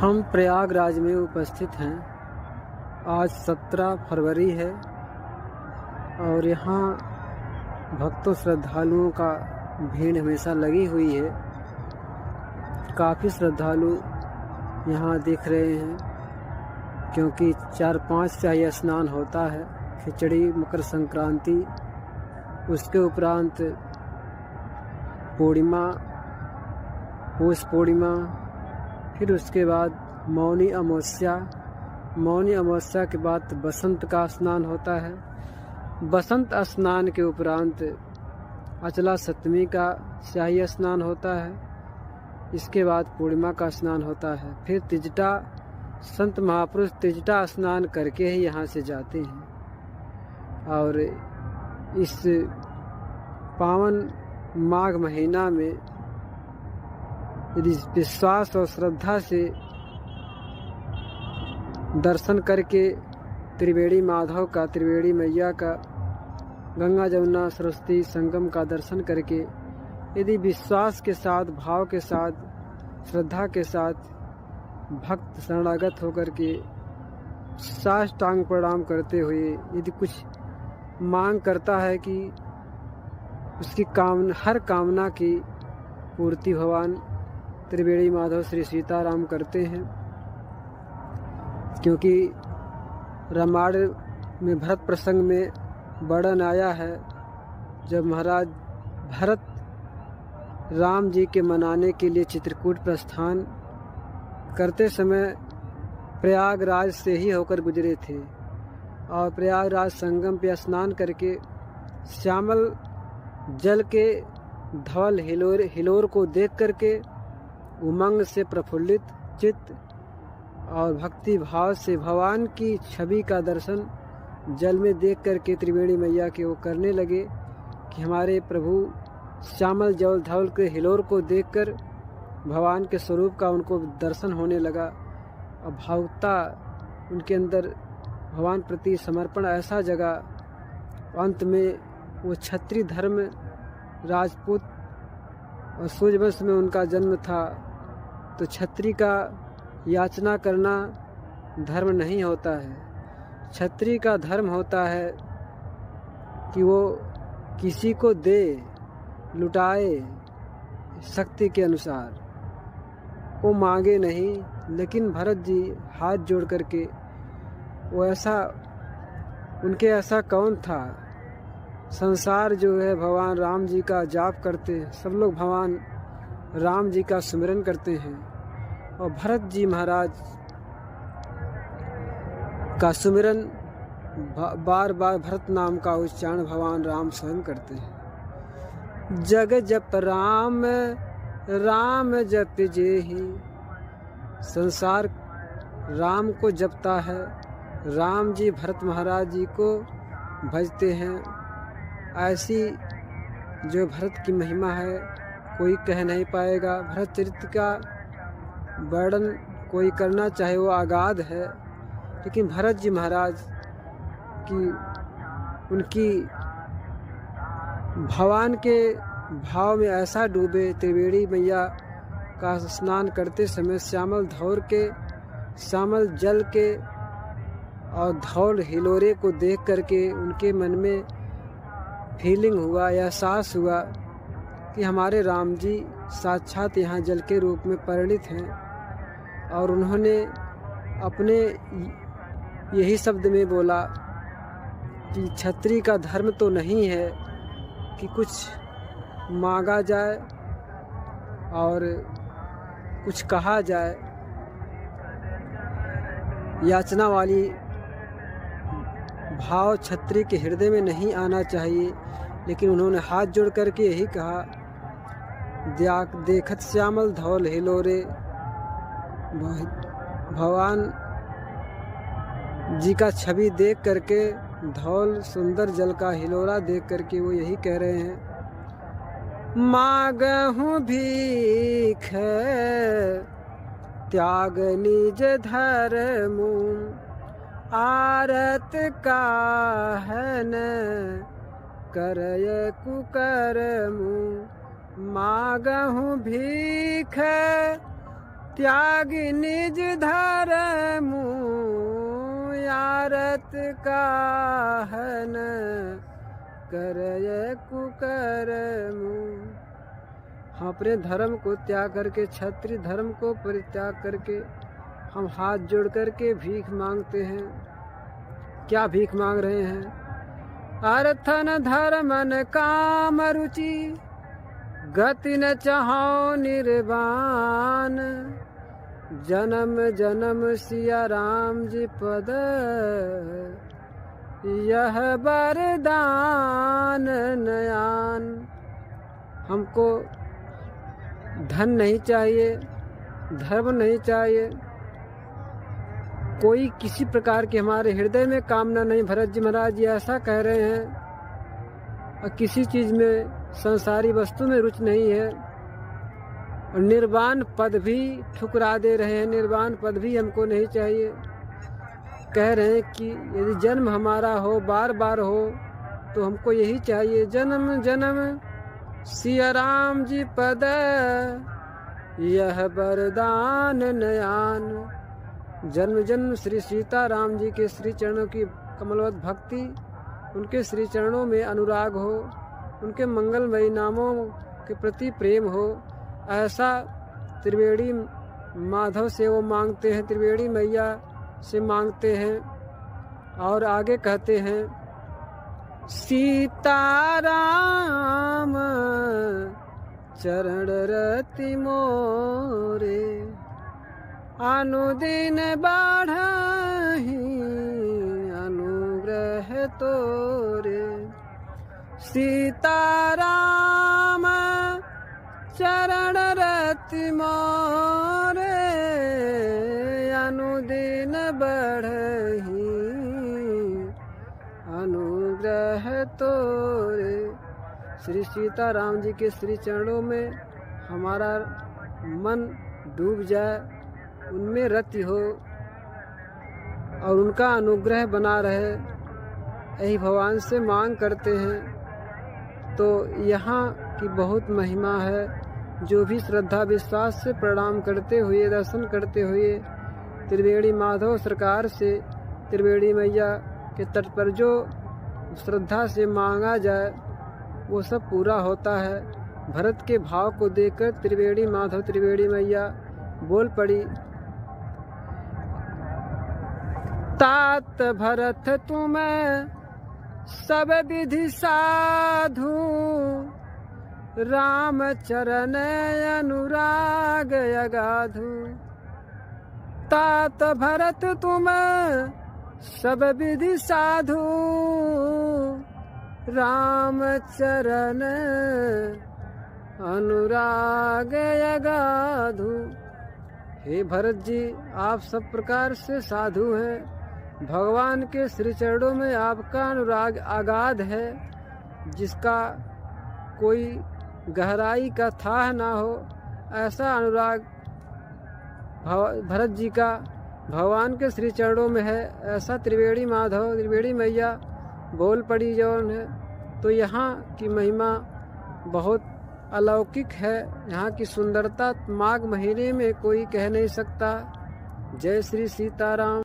हम प्रयागराज में उपस्थित हैं। आज 17 फरवरी है और यहाँ भक्तों श्रद्धालुओं का भीड़ हमेशा लगी हुई है। काफ़ी श्रद्धालु यहाँ दिख रहे हैं क्योंकि 4-5 शाही स्नान होता है। खिचड़ी, मकर संक्रांति, उसके उपरांत पूर्णिमा, पौष पूर्णिमा, फिर उसके बाद मौनी अमावस्या। मौनी अमावस्या के बाद बसंत का स्नान होता है। बसंत स्नान के उपरांत अचला सप्तमी का शाही स्नान होता है। इसके बाद पूर्णिमा का स्नान होता है। फिर तिजटा, संत महापुरुष तिजटा स्नान करके ही यहाँ से जाते हैं। और इस पावन माघ महीना में यदि विश्वास और श्रद्धा से दर्शन करके त्रिवेणी माधव का, त्रिवेणी मैया का, गंगा जमुना सरस्वती संगम का दर्शन करके यदि विश्वास के साथ, भाव के साथ, श्रद्धा के साथ भक्त शरणागत होकर के साष्टांग प्रणाम करते हुए यदि कुछ मांग करता है कि उसकी हर कामना की पूर्ति भगवान त्रिवेणी माधव श्री सीताराम करते हैं। क्योंकि रामायण में भरत प्रसंग में वर्णन आया है, जब महाराज भरत राम जी के मनाने के लिए चित्रकूट प्रस्थान करते समय प्रयागराज से ही होकर गुजरे थे और प्रयागराज संगम पे स्नान करके श्यामल जल के धवल हिलोर को देख करके उमंग से प्रफुल्लित चित्त और भक्ति भाव से भगवान की छवि का दर्शन जल में देख करके त्रिवेणी मैया के वो करने लगे कि हमारे प्रभु श्यामल जल धवल के हिलोर को देखकर भगवान के स्वरूप का उनको दर्शन होने लगा और भावुकता उनके अंदर भगवान प्रति समर्पण ऐसा जगा। अंत में वो क्षत्रिय धर्म, राजपूत और सूर्यवंश में उनका जन्म था, तो क्षत्रिय का याचना करना धर्म नहीं होता है। क्षत्रिय का धर्म होता है कि वो किसी को दे, लुटाए शक्ति के अनुसार, वो मांगे नहीं। लेकिन भरत जी हाथ जोड़ करके वो उनके ऐसा कौन था। संसार जो है भगवान राम जी का जाप करते हैं, सब लोग भगवान राम जी का सुमिरन करते हैं और भरत जी महाराज का सुमिरन बार बार भरत नाम का उच्चारण भगवान राम स्वयं करते हैं। जग जप राम राम जप जेहि, संसार राम को जपता है। राम जी भरत महाराज जी को भजते हैं। ऐसी जो भरत की महिमा है कोई कह नहीं पाएगा। भरत चरित्र का वर्णन कोई करना चाहे वो अगाध है, लेकिन भरत जी महाराज की उनकी भगवान के भाव में ऐसा डूबे, त्रिवेणी मैया का स्नान करते समय श्यामल जल के और धौल हिलोरे को देख करके उनके मन में फीलिंग हुआ, एहसास हुआ कि हमारे राम जी साक्षात यहाँ जल के रूप में परिणित हैं। और उन्होंने अपने यही शब्द में बोला कि क्षत्रिय का धर्म तो नहीं है कि कुछ मांगा जाए और कुछ कहा जाए। याचना वाली भाव क्षत्रिय के हृदय में नहीं आना चाहिए। लेकिन उन्होंने हाथ जोड़ करके यही कहा, देखत श्यामल धौल हिलोरे। भगवान जी का छवि देख करके, धौल सुंदर जल का हिलोरा देख करके वो यही कह रहे हैं, मांगहूँ भीख त्याग निज धर्मु, आरत काहन करय कुकर्मु। मांगहूँ भीख त्यागी निज धर्म यारत का हन करय कुकर्म। हम अपने धर्म को त्याग करके, क्षत्रिय धर्म को परित्याग करके हम हाथ जोड़ करके भीख मांगते हैं। क्या भीख मांग रहे हैं? अर्थन धर्मन काम रुचि गति न चाहो निर्वाण। जन्म जन्म सिया राम जी पद यह वरदान नयान। हमको धन नहीं चाहिए, धर्म नहीं चाहिए, कोई किसी प्रकार की हमारे हृदय में कामना नहीं। भरत जी महाराज जी ऐसा कह रहे हैं। और किसी चीज में, संसारी वस्तु में रुचि नहीं है। और निर्वाण पद भी ठुकरा दे रहे हैं। निर्वाण पद भी हमको नहीं चाहिए। कह रहे हैं कि यदि जन्म हमारा हो, बार बार हो, तो हमको यही चाहिए, जन्म जन्म सिया राम जी पद यह वरदान नयान। जन्म जन्म श्री सीता राम जी के श्री चरणों की कमलवत भक्ति, उनके श्री चरणों में अनुराग हो, उनके मंगलमयी नामों के प्रति प्रेम हो, ऐसा त्रिवेणी माधव से वो मांगते हैं, त्रिवेणी मैया से मांगते हैं। और आगे कहते हैं, सीताराम चरण रति मोरे अनुदिन बाढ़हि अनुग्रह तोरे। सीताराम चरण रति मोरे अनुदिन बढ़हि अनुग्रह तोरे। श्री सीताराम जी के श्री चरणों में हमारा मन डूब जाए, उनमें रति हो और उनका अनुग्रह बना रहे, यही भगवान से मांग करते हैं। तो यहाँ की बहुत महिमा है। जो भी श्रद्धा विश्वास से प्रणाम करते हुए, दर्शन करते हुए त्रिवेणी माधव सरकार से, त्रिवेणी मैया के तट पर जो श्रद्धा से मांगा जाए वो सब पूरा होता है। भरत के भाव को देखकर त्रिवेणी माधव, त्रिवेणी मैया बोल पड़ी, तात भरत तुम्हें सब विधि साधु राम चरण अनुराग अगाधु। तात भरत तुम सब विधि साधु राम चरण अनुराग अगाधु। हे भरत जी, आप सब प्रकार से साधु हैं। भगवान के श्री चरणों में आपका अनुराग अगाध है, जिसका कोई गहराई का थाह ना हो। ऐसा अनुराग भरत जी का भगवान के श्री चरणों में है। ऐसा त्रिवेणी माधव, त्रिवेणी मैया बोल पड़ी जौन है। तो यहाँ की महिमा बहुत अलौकिक है। यहाँ की सुंदरता माघ महीने में कोई कह नहीं सकता। जय श्री सीताराम।